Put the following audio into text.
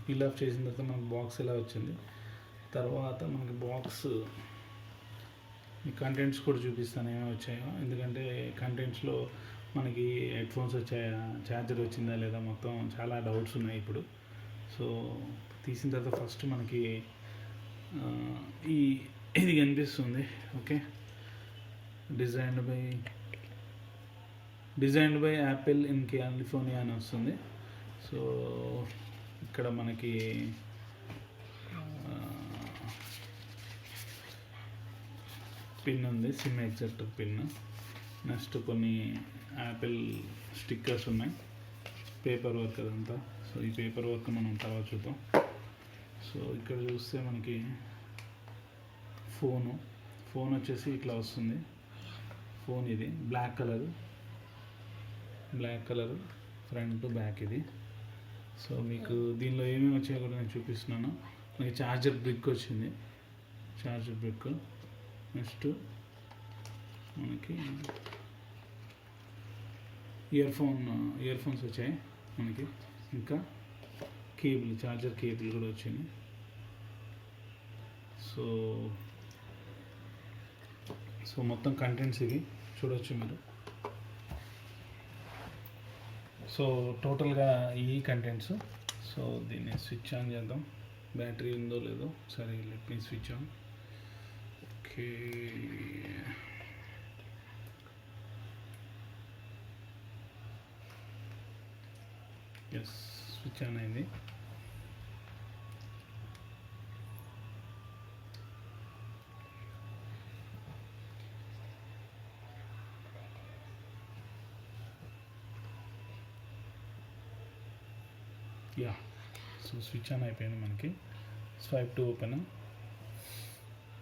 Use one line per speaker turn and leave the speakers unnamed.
Peel off చేసిన తర్వాత మనకి బాక్స్ ఇలా వచ్చింది. తర్వాత మనకి బాక్స్ ఈ కంటెంట్స్ కూడా చూపిస్తాను ఏమేమి వచ్చాయో, ఎందుకంటే కంటెంట్స్లో మనకి హెడ్ఫోన్స్ వచ్చాయా, ఛార్జర్ వచ్చిందా లేదా, మొత్తం చాలా డౌట్స్ ఉన్నాయి ఇప్పుడు. సో తీసిన తర్వాత ఫస్ట్ మనకి ఈ ఇది కనిపిస్తుంది. Okay, designed by Apple in California అని వస్తుంది. సో ఇక్కడ మనకి పిన్ ఉంది, సిమ్ ఎగ్జాక్ట్ పిన్. నెక్స్ట్ కొన్ని యాపిల్ స్టిక్కర్స్ ఉన్నాయి, పేపర్ వర్క్ అదంతా. సో ఈ పేపర్ వర్క్ మనం తర్వాత చూద్దాం. సో ఇక్కడ చూస్తే మనకి ఫోన్ వచ్చేసి ఇట్లా వస్తుంది. ఫోన్ ఇది బ్లాక్ కలర్ ఫ్రంట్ బ్యాక్ ఇది. సో మీకు దీనిలో ఏమేమి వచ్చాయో కూడా నేను చూపిస్తున్నాను. మనకి ఛార్జర్ బ్రిక్ వచ్చింది, నెక్స్ట్ మనకి ఇయర్ ఫోన్స్ వచ్చాయి మనకి. ఇంకా ఛార్జర్ కేబుల్ కూడా వచ్చింది. సో మొత్తం కంటెంట్స్ ఇవి చూడవచ్చు మీరు. సో టోటల్గా ఈ కంటెంట్స్. సో దీన్ని స్విచ్ ఆన్ చేద్దాం, బ్యాటరీ ఉందో లేదో. సరే, let me switch on. Okay, yes, switch on అయింది. సో స్విచ్ ఆన్ అయిపోయింది మనకి. Swipe to open.